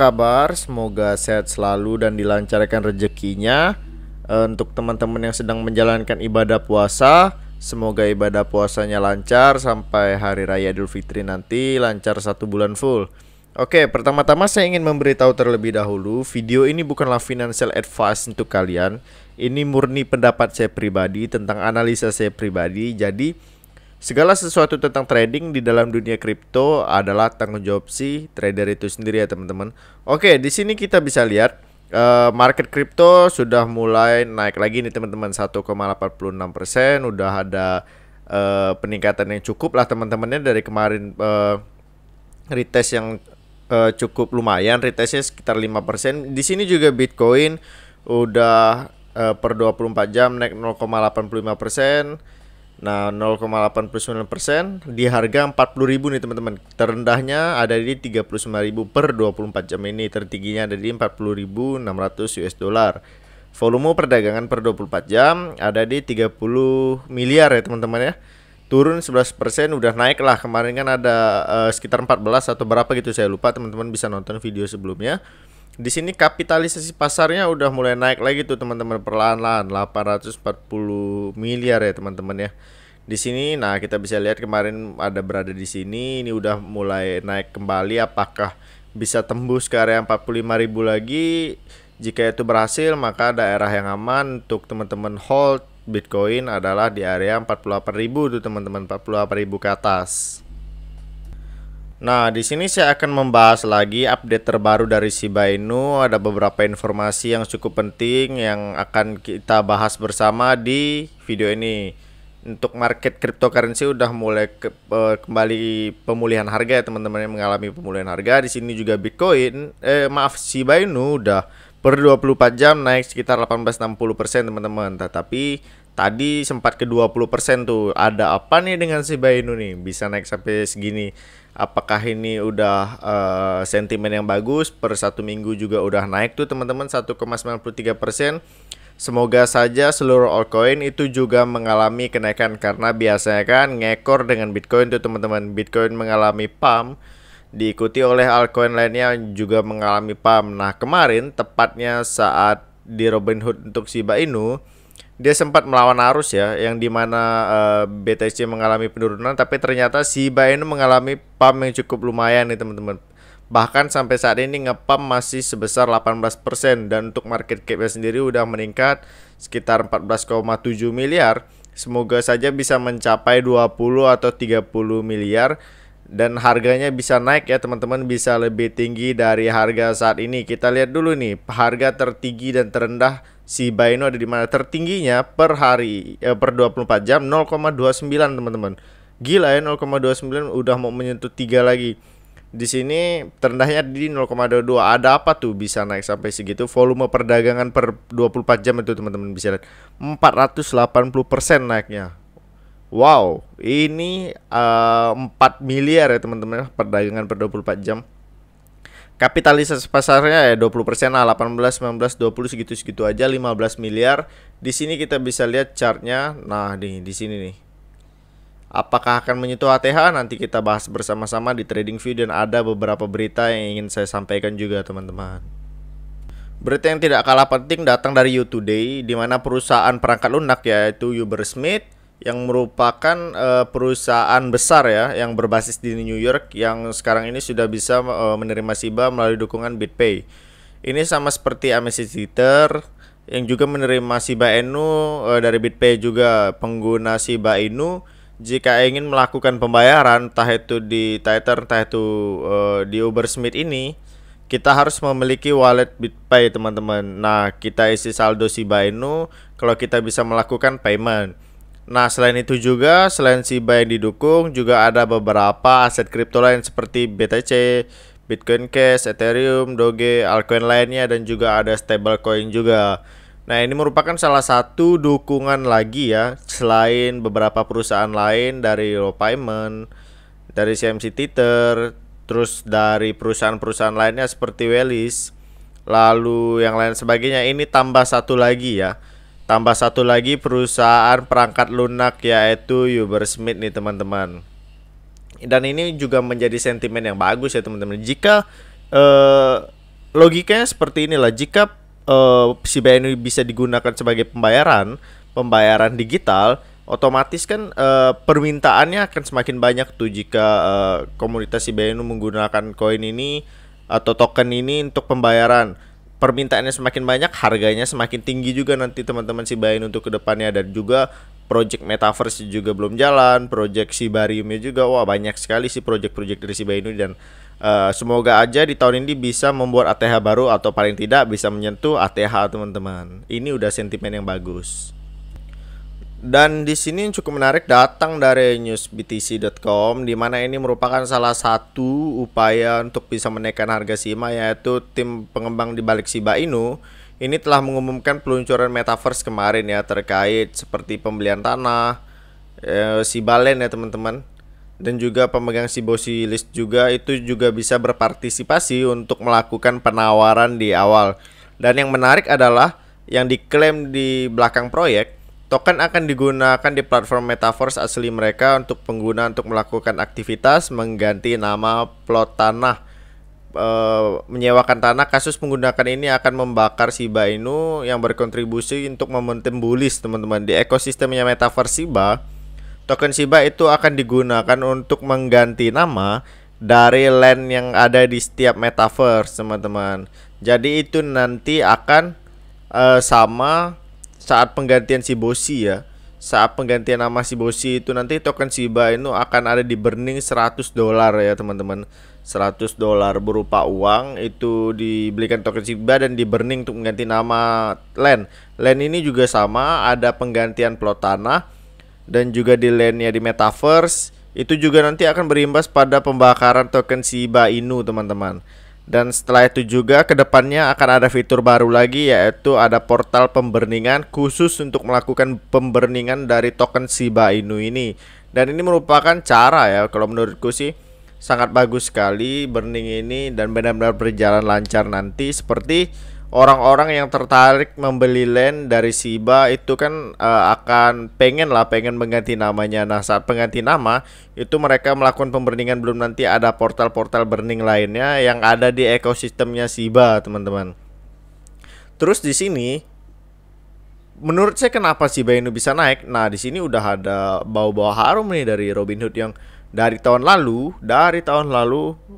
kabar? Semoga sehat selalu dan dilancarkan rezekinya. Untuk teman-teman yang sedang menjalankan ibadah puasa, semoga ibadah puasanya lancar sampai hari raya Idul Fitri nanti lancar 1 bulan full. Oke, pertama-tama saya ingin memberitahu terlebih dahulu, video ini bukanlah financial advice untuk kalian. Ini murni pendapat saya pribadi tentang analisa saya pribadi. Jadi segala sesuatu tentang trading di dalam dunia kripto adalah tanggung jawab si trader itu sendiri ya teman-teman. Oke, di sini kita bisa lihat market kripto sudah mulai naik lagi nih teman-teman, 1,86%. Udah ada peningkatan yang cukup lah teman-temannya dari kemarin, retest yang cukup lumayan, retestnya sekitar 5%. Di sini juga Bitcoin udah per 24 jam naik 0,85%. Nah, 0,89% di harga 40.000 nih teman-teman. Terendahnya ada di 39.000 per 24 jam ini, tertingginya ada di 40.600 US dollar. Volume perdagangan per 24 jam ada di 30 miliar ya teman-teman ya. Turun 11%, udah naik lah. Kemarin kan ada sekitar 14 atau berapa gitu, saya lupa, teman-teman bisa nonton video sebelumnya. Di sini kapitalisasi pasarnya udah mulai naik lagi tuh teman-teman, perlahan-lahan 840 miliar ya teman-teman ya. Di sini nah kita bisa lihat kemarin ada berada di sini, ini udah mulai naik kembali. Apakah bisa tembus ke area 45.000 lagi? Jika itu berhasil, maka daerah yang aman untuk teman-teman hold Bitcoin adalah di area 48.000 tuh teman-teman, 48.000 ke atas. Nah, di sini saya akan membahas lagi update terbaru dari Shiba Inu. Ada beberapa informasi yang cukup penting yang akan kita bahas bersama di video ini. Untuk market cryptocurrency udah mulai kembali pemulihan harga ya teman-teman, yang mengalami pemulihan harga. Di sini juga Bitcoin, Shiba Inu udah per 24 jam naik sekitar 18-60% teman-teman. Tetapi tadi sempat ke 20% tuh. Ada apa nih dengan Shiba Inu nih bisa naik sampai segini? Apakah ini udah sentimen yang bagus? Per 1 minggu juga udah naik tuh teman-teman 1,93%. Semoga saja seluruh altcoin itu juga mengalami kenaikan, karena biasanya kan ngekor dengan Bitcoin tuh teman-teman. Bitcoin mengalami pump, diikuti oleh altcoin lainnya juga mengalami pump. Nah, kemarin tepatnya saat di Robinhood untuk Shiba Inu, dia sempat melawan arus ya, yang dimana BTC mengalami penurunan, tapi ternyata Shiba Inu mengalami pump yang cukup lumayan nih teman-teman. Bahkan sampai saat ini ngepump masih sebesar 18%, dan untuk market cap-nya sendiri udah meningkat sekitar 14,7 miliar. Semoga saja bisa mencapai 20 atau 30 miliar dan harganya bisa naik ya teman-teman, bisa lebih tinggi dari harga saat ini. Kita lihat dulu nih harga tertinggi dan terendah Shiba Inu ada di mana. Tertingginya per hari per 24 jam 0,29 teman-teman. Gila ya, 0,29 udah mau menyentuh 3 lagi. Di sini terendahnya di 0,22. Ada apa tuh bisa naik sampai segitu? Volume perdagangan per 24 jam itu teman-teman bisa lihat 480% naiknya. Wow, ini 4 miliar ya teman-teman perdagangan per 24 jam. Kapitalisasi pasarnya ya 20% lah, 18, 19, 20 segitu-segitu aja, 15 miliar. Di sini kita bisa lihat chartnya. Nah, di sini nih. Apakah akan menyentuh ATH? Nanti kita bahas bersama-sama di Trading View, dan ada beberapa berita yang ingin saya sampaikan juga teman-teman. Berita yang tidak kalah penting datang dari You Today, di mana perusahaan perangkat lunak yaitu Ubersmith yang merupakan perusahaan besar ya yang berbasis di New York, yang sekarang ini sudah bisa menerima Shiba melalui dukungan BitPay. Ini sama seperti Amazon Tether yang juga menerima Shiba Inu dari BitPay juga. Pengguna Shiba Inu jika ingin melakukan pembayaran entah itu di Tether entah itu di Ubersmith ini, kita harus memiliki wallet BitPay teman-teman. Nah, kita isi saldo Shiba Inu kalau kita bisa melakukan payment. Nah, selain itu juga, selain Shiba yang didukung, juga ada beberapa aset kripto lain seperti BTC, Bitcoin Cash, Ethereum, Doge, altcoin lainnya, dan juga ada stablecoin juga. Nah, ini merupakan salah satu dukungan lagi ya, selain beberapa perusahaan lain dari Low Payment, dari CMC Tether, terus dari perusahaan-perusahaan lainnya seperti Wellys, lalu yang lain sebagainya. Ini tambah satu lagi ya. Tambah satu lagi perusahaan perangkat lunak yaitu Ubersmith nih teman-teman. Dan ini juga menjadi sentimen yang bagus ya teman-teman. Jika logikanya seperti inilah, jika Shiba Inu bisa digunakan sebagai pembayaran digital, otomatis kan permintaannya akan semakin banyak tuh jika komunitas Shiba Inu menggunakan koin ini atau token ini untuk pembayaran. Permintaannya semakin banyak, harganya semakin tinggi juga nanti teman-teman Shiba Inu untuk kedepannya. Dan juga project Metaverse juga belum jalan, project Shibariumnya juga, wah banyak sekali sih project-project dari Shiba Inu. Dan semoga aja di tahun ini bisa membuat ATH baru, atau paling tidak bisa menyentuh ATH teman-teman. Ini udah sentimen yang bagus. Dan di sini cukup menarik, datang dari newsbtc.com, di mana ini merupakan salah satu upaya untuk bisa menaikkan harga SIMA, yaitu tim pengembang di balik Shiba Inu ini telah mengumumkan peluncuran Metaverse kemarin ya, terkait seperti pembelian tanah, Shiba Land ya teman-teman. Dan juga pemegang Shiboshi List juga itu juga bisa berpartisipasi untuk melakukan penawaran di awal. Dan yang menarik adalah yang diklaim di belakang proyek, token akan digunakan di platform Metaverse asli mereka untuk pengguna untuk melakukan aktivitas mengganti nama plot tanah, menyewakan tanah. Kasus menggunakan ini akan membakar Shiba Inu yang berkontribusi untuk momentum bullish teman-teman di ekosistemnya Metaverse Shiba. Token Shiba itu akan digunakan untuk mengganti nama dari land yang ada di setiap Metaverse teman-teman. Jadi itu nanti akan sama saat penggantian Shiboshi ya. Saat penggantian nama Shiboshi itu nanti token Shiba Inu akan ada di burning $100 ya teman-teman. $100 berupa uang itu dibelikan token Shiba dan di burning untuk mengganti nama land. Land ini juga sama, ada penggantian plot tanah. Dan juga di landnya di Metaverse itu juga nanti akan berimbas pada pembakaran token Shiba Inu teman-teman. Dan setelah itu juga kedepannya akan ada fitur baru lagi, yaitu ada portal pemburningan khusus untuk melakukan pemburningan dari token Shiba Inu ini. Dan ini merupakan cara ya, kalau menurutku sih sangat bagus sekali burning ini, dan benar-benar berjalan lancar nanti. Seperti orang-orang yang tertarik membeli land dari Shiba itu kan akan pengen mengganti namanya. Nah saat pengganti nama itu mereka melakukan pemburningan, belum nanti ada portal-portal burning lainnya yang ada di ekosistemnya Shiba teman-teman. Terus di sini menurut saya kenapa Shiba Inu bisa naik? Nah di sini udah ada bau-bau harum nih dari Robinhood yang dari tahun lalu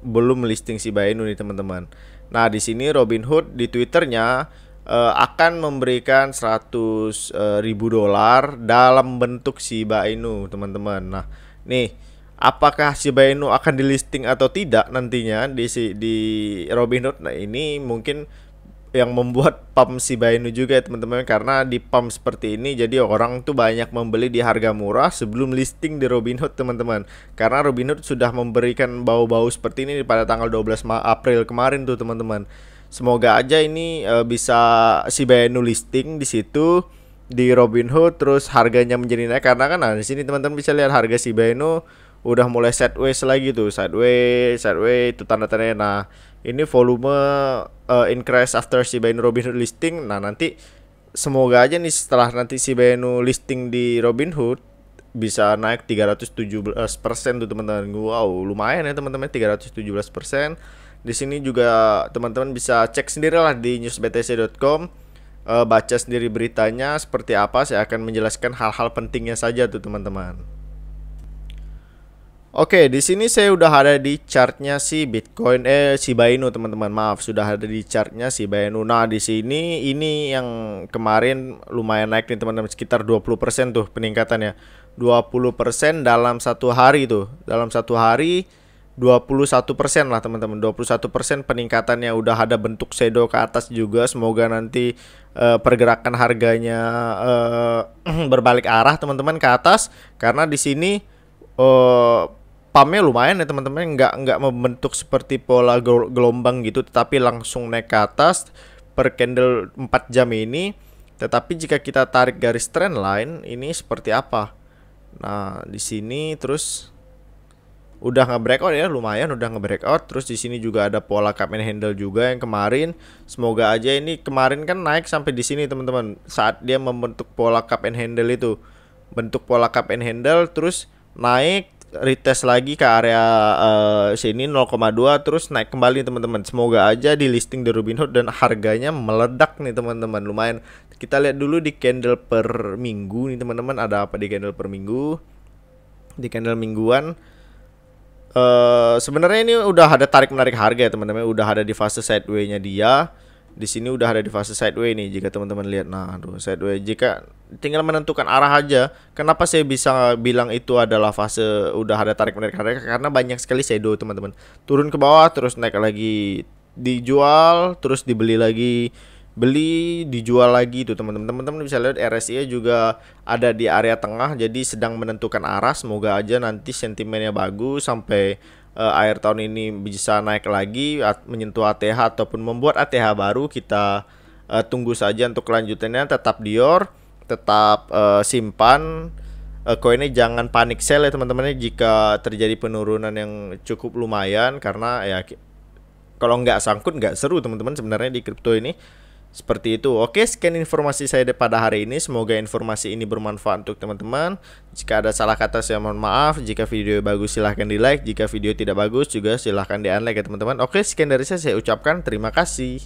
belum listing Shiba Inu nih teman-teman. Nah, di sini Robinhood di Twitternya akan memberikan $100.000 dalam bentuk Shiba Inu, teman-teman. Nah, nih, apakah Shiba Inu akan di listing atau tidak nantinya di Robinhood? Nah, ini mungkin yang membuat pump Shiba Inu juga ya teman-teman, karena di pump seperti ini jadi orang tuh banyak membeli di harga murah sebelum listing di Robinhood teman-teman, karena Robinhood sudah memberikan bau-bau seperti ini pada tanggal 12 April kemarin tuh teman-teman. Semoga aja ini bisa Shiba Inu listing di situ di Robinhood, terus harganya menjadi naik, karena kan di sini teman-teman bisa lihat harga Shiba Inu udah mulai sideways lagi tuh, sideways itu tanda-tandanya. Nah ini volume increase after Shiba Inu Robinhood listing. Nah nanti semoga aja nih setelah nanti Shiba Inu listing di Robinhood bisa naik 317% tuh teman-teman. Wow, lumayan ya teman-teman, 317%. Di sini juga teman-teman bisa cek sendirilah di newsbtc.com, baca sendiri beritanya seperti apa. Saya akan menjelaskan hal-hal pentingnya saja tuh teman-teman. Oke, di sini saya udah ada di chartnya si Bitcoin Shiba Inu teman-teman. Maaf, sudah ada di chartnya Shiba Inu. Nah, di sini ini yang kemarin lumayan naik nih teman-teman, sekitar 20% tuh peningkatannya. 20% dalam satu hari tuh. Dalam satu hari 21% lah teman-teman. 21% peningkatannya, udah ada bentuk shadow ke atas juga. Semoga nanti pergerakan harganya berbalik arah teman-teman ke atas, karena di sini pumpnya lumayan ya teman-teman, nggak membentuk seperti pola gelombang gitu, tetapi langsung naik ke atas per candle 4 jam ini. Tetapi jika kita tarik garis trend line ini seperti apa? Nah di sini terus udah nge-breakout ya, lumayan udah nge-breakout. Terus di sini juga ada pola cup and handle juga yang kemarin. Semoga aja ini kemarin kan naik sampai di sini teman-teman, saat dia membentuk pola cup and handle itu, bentuk pola cup and handle terus naik retest lagi ke area sini 0,2 terus naik kembali teman-teman. Semoga aja di listing di Robinhood dan harganya meledak nih teman-teman. Lumayan. Kita lihat dulu di candle per minggu nih teman-teman, ada apa di candle per minggu. Di candle mingguan sebenarnya ini udah ada tarik menarik harga ya teman-teman, udah ada di fase sideway-nya dia. Di sini udah ada di fase sideway nih jika teman-teman lihat. Nah, aduh, sideway jika tinggal menentukan arah aja. Kenapa saya bisa bilang itu adalah fase udah ada tarik menarik harga? Karena banyak sekali shadow teman-teman. Turun ke bawah terus naik lagi, dijual terus dibeli lagi, beli dijual lagi tuh teman-teman. Teman-teman bisa lihat RSI juga ada di area tengah, jadi sedang menentukan arah. Semoga aja nanti sentimennya bagus sampai akhir tahun ini bisa naik lagi menyentuh ATH ataupun membuat ATH baru. Kita tunggu saja untuk kelanjutannya. Tetap Dior, tetap simpan koinnya, jangan panik sell ya teman-teman, jika terjadi penurunan yang cukup lumayan, karena ya kalau nggak sangkut nggak seru teman-teman sebenarnya di kripto ini. Seperti itu. Oke, sekian informasi saya pada hari ini. Semoga informasi ini bermanfaat untuk teman-teman. Jika ada salah kata saya mohon maaf. Jika video bagus silahkan di like. Jika video tidak bagus juga silahkan di unlike ya teman-teman. Oke, sekian dari saya ucapkan terima kasih.